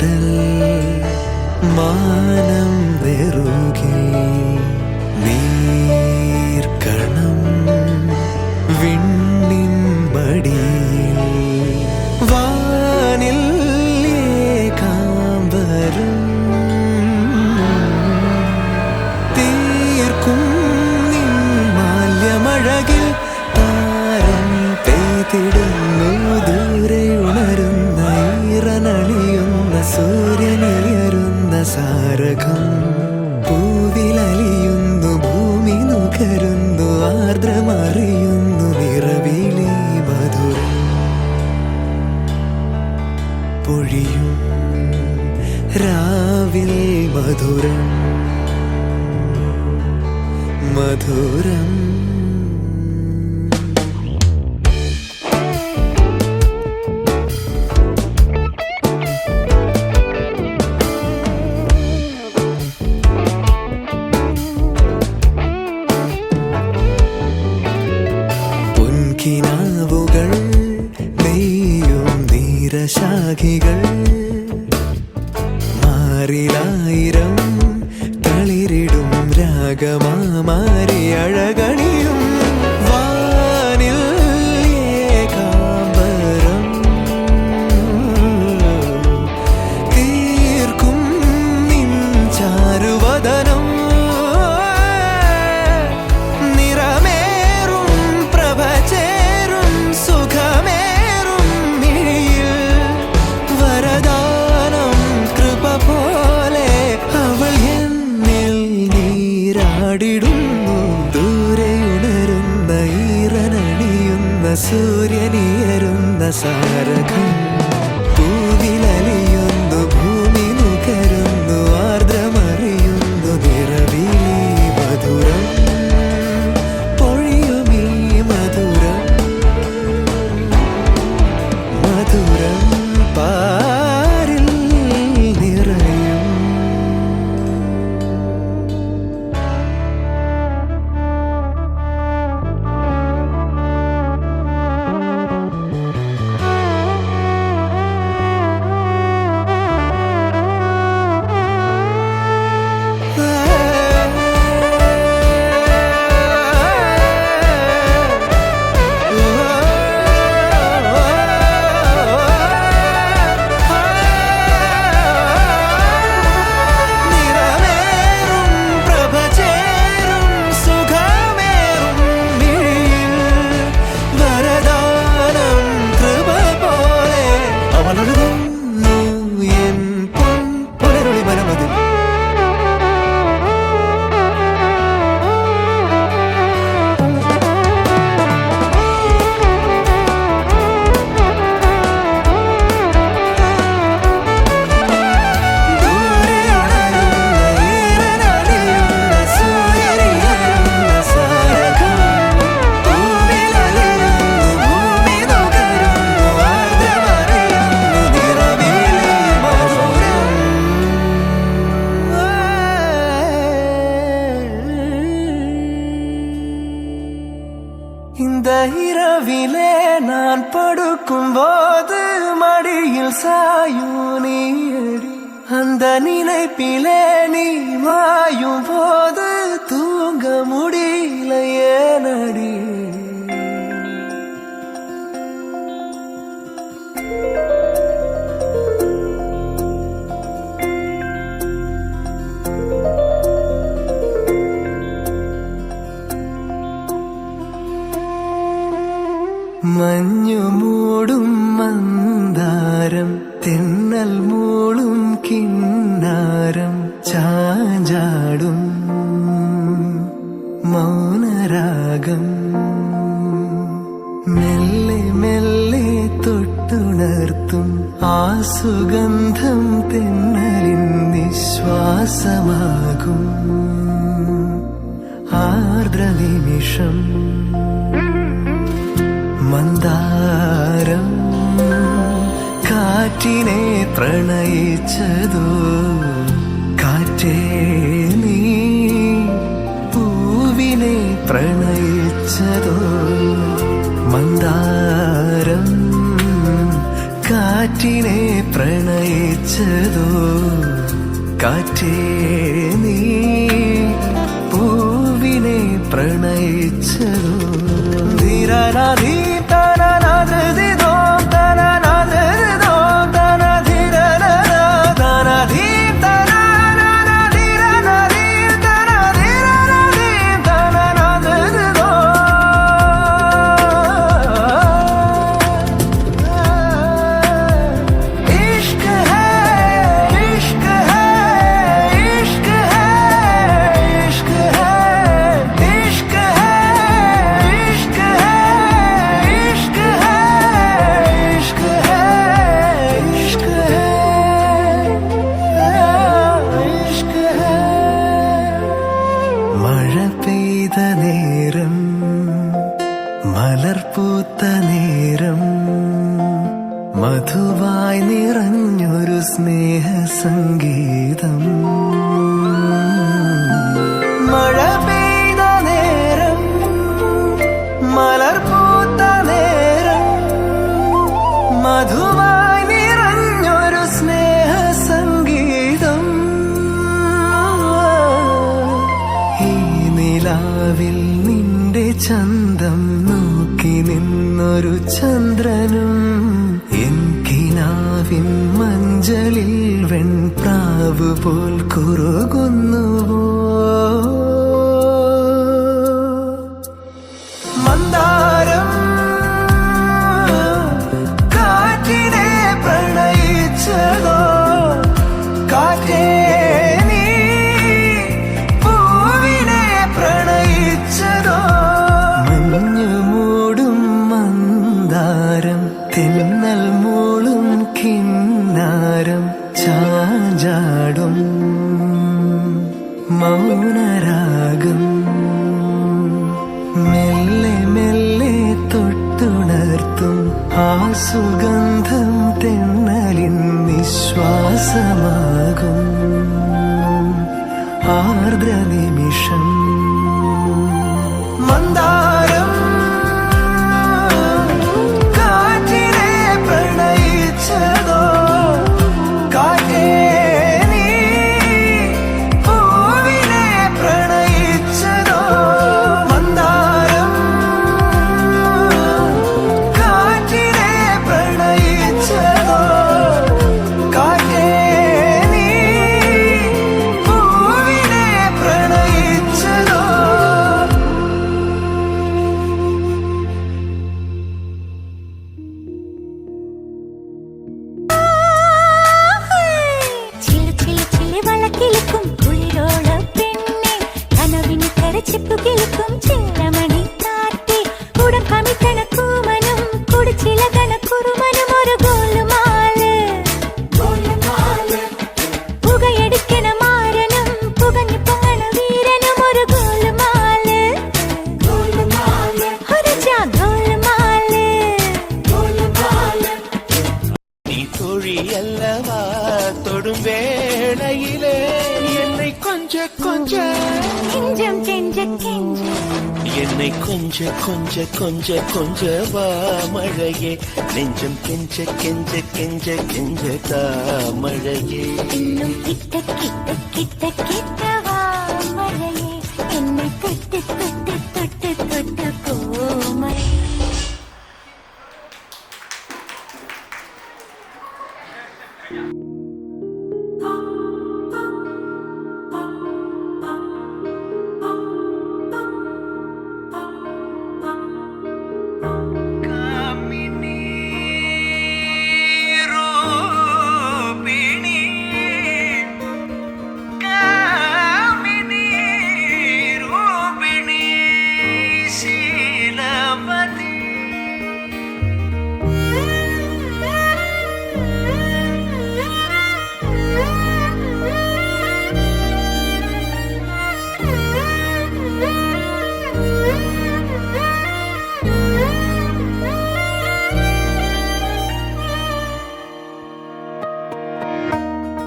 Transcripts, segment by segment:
കടൽ മാനം നെറുകിൽ നീർക്കണം വിണ്ണിൻ മടിയിൽ വാനിൽ ഏകാംബരം തീർക്കും നിൻ മാല്യമഴകിൽ താരം പെയ്തിടുന്നു ദൂരെ ഉണരുന്ന ഈറനണിയുന്ന സൂര്യനെയരുന്ന സാരകം പൂവിലലിയുന്നു ഭൂമി നുകരുന്നു ആർദ്രമറിയുന്നു നിറവിലെ മധുരം പൊഴിയും രാവിൽ മധുരം മധുരം കിനാവുകൾ നെയ്യും നീരശാഖികൾ മാറിലായിരം തളിരിടും രാഗമാരി അഴകണിയും വാനിൽ ഏകാംബരം തീർക്കും നിൻ ചാരുവദനം ദൂരെ ഉണരുന്ന ഈറനണിയുന്ന സൂര്യനിയരുന്ന സാരകം പൂവിലലിയുന്നു ഭൂമി നുകരുന്നു ആർദ്രമറിയുന്നു നിറവിലെ മധുരം പൊഴിയുമീ മധുരം മധുരം പാരിൽ നിറയും இந்த இரவிலே நான் படுக்கும் போது மடியில் சாயும் நீடி அந்த நினைப்பிலே நீ மாயும் போது தூங்க முடியல ஏனடி മഞ്ഞു മൂടും മന്ദാരം തെന്നൽ മൂളും കിന്നാരം ചാഞ്ചാടും മൗനരാഗം മെല്ലെ മെല്ലെ തൊട്ടുണർത്തും ആ സുഗന്ധം തെന്നലിൻ നിശ്വാസമാകും ആർദ്രനിമിഷം മന്ദാരം കാറ്റിനെ പ്രണയിച്ചതോ കാറ്റേ നീ പൂവിനെ പ്രണയിച്ചതോ മന്ദാരം കാറ്റ് കാറ്റിനെ പ്രണയിച്ചതോ കാറ്റേ നീ പൂവിനെ പ്രണയിച്ചതോ ധീരനാധീ തനനാധൃതിദോ തനനാധൃതിദോ തനധീരനാ തനധീ തനനാധീരനാധീ തനധീരനാധീ തനനാധൃതിദോ इश्क है इश्क है इश्क है इश्क है इश्क है इश्क है इश्क है इश्क है इश्क है इश्क है മഴ പെയ്ത നേരം മലർപൂത്ത നേരം മധുവായി നിറഞ്ഞൊരു സ്നേഹസംഗീതം മഴ പെയ്ത നേരം മലർപൂത്ത നേരം മധുവായി നിറഞ്ഞൊരു സ്നേഹസംഗീതം ഈ നിലാവിൽ നിന്റെ ചന്തം നോക്കി നിന്നൊരു ചന്ദ്രനും എൻ കിനാവിൻ മഞ്ചലിൽ വെൺപ്രാവ് പോൽ കുറുകുന്നുവോ മന്ദാരം കാറ്റിനെ പ്രണയിച്ചതോ കാറ്റേ നീ പൂവിനെ പ്രണയിച്ചതോ മഞ്ഞു മൂടും മന്ദാരം തെന്നൽ മൂളും കിന്നാരം ചാഞ്ചാടും മൗനരാഗം മെല്ലെ മെല്ലെ തൊട്ടുണർത്തും ആ സുഗന്ധം തെന്നലിൻ നിശ്വാസമാകും ആർദ്ര നിമിഷം മന്ദാരം കാറ്റിനെ പ്രണയിച്ചതോ കാറ്റേ നീ പൂവിനെ പ്രണയിച്ചതോ മന്ദാരം കാറ്റിനെ പ്രണയിച്ചതോ കാറ്റേ നീ പൂവിനെ പ്രണയിച്ചതോ ചില ചില ചില വളക്കിലുക്കും കുളിരോള പെണ്ണെ കനവിന് കരച്ചിപ്പു കിളിക്കും ചില്ലമണി കാറ്റി കുടം കമിത്തണ കൂമനും കുടിച്ചില കണക്കുറുമനും ഒരു ഗോലുമാല് പുകയടിക്കണ മാരനും പുകഞ്ഞു പൊങ്ങണ വീരനും ഒരു ഗോലുമാല് ഒരു ഗോലുമാല് நீ தொழியல்லவா தொடும் வேளையிலே என்னை கொஞ்ச கொஞ்ச കെഞ്ചം കെഞ്ച കെഞ്ച என்னை கொஞ்ச கொஞ்ச கொஞ்ச கொஞ்ச வா மழையே நெஞ்சம் கெஞ்ச கெஞ்ச கெஞ்ச கெஞ்ச தா மழையே இன்னுം കിട്ട കിട്ട കിട്ട കിട്ട വാ മഴയേ എന്നെ തൊട്ട് തൊട്ട് തൊട്ട് തൊട്ട് കോമഴ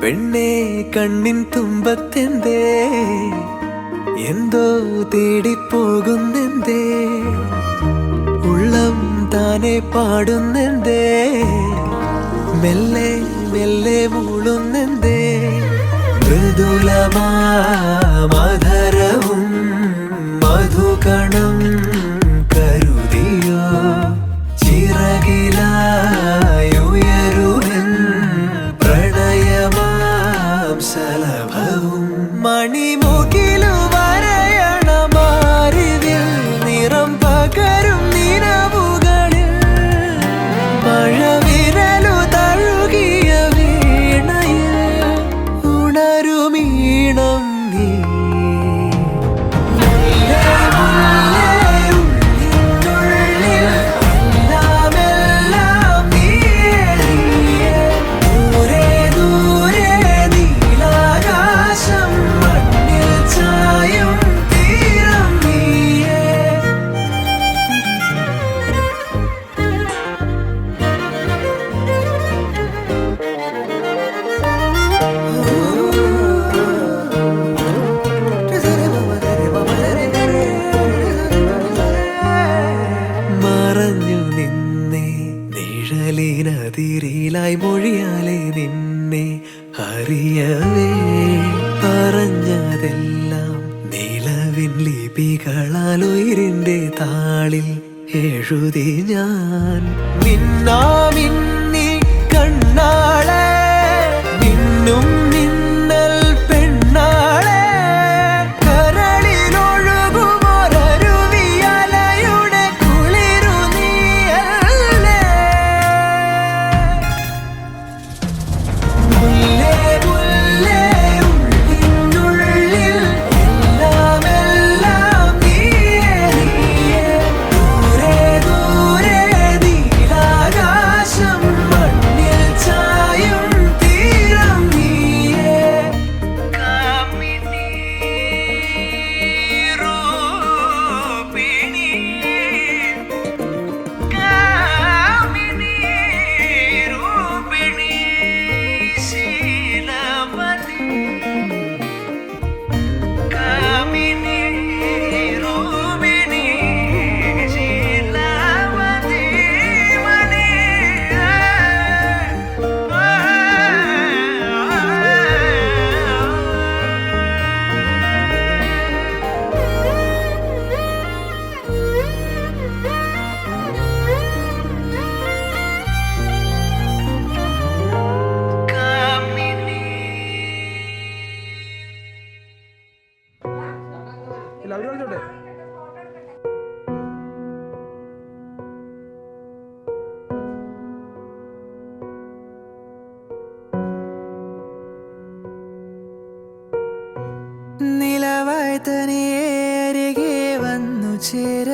പെണ്ണേ കണ്ണിൻ തുമ്പത്തെന്തേ എന്തോ തേടിപ്പോകുന്നെന്തേ ഉള്ളം താനെ പാടുന്നെന്തേ മെല്ലെ മെല്ലെ മൂളുന്നെന്തേ മൃദുലമാധരവും മധുകണം കരുതിയോ ചിറകിലായുയരുവൻ പ്രണയമാം സലഭവും മണിമുകിലു വരയണ മാറിവിൽ നിറം പകരും നിലവുകളിൽ മഴവിരലു തഴുകിയ വീണയിൽ ഉണരുമീണം നീ നിഴലിനതിരിലായി മൊഴിയാലെ നിന്നെ അറിയവേ പറഞ്ഞതെല്ലാം നിലവിൻ ലിപികളാൽ ഉയിരിന്റെ താളിൽ എഴുതി ഞാൻ മിന്നാമിന്നി കണ്ണാളെ മിന്നും മിന്നൽ പെണ്ണാളെ കരളിലൊഴുകുമൊരരുവിയലയുടെ കുളിരു നീയല്ലേ മുല്ലേ മുല്ലേ ഉള്ളിനുള്ളിൽ എല്ലാം എല്ലാം നീയേ നീയേ ദൂരെ ദൂരെ നീലാകാശം മണ്ണിൽ ചായും തീരം നീയേ കാമിനി രൂപിണി കാമിനി രൂപിണി ശീലവതി കാമിനി രൂപിണി ശീലവതി മണി നിലവായി തനിയെ അരികെ വന്നു ചേര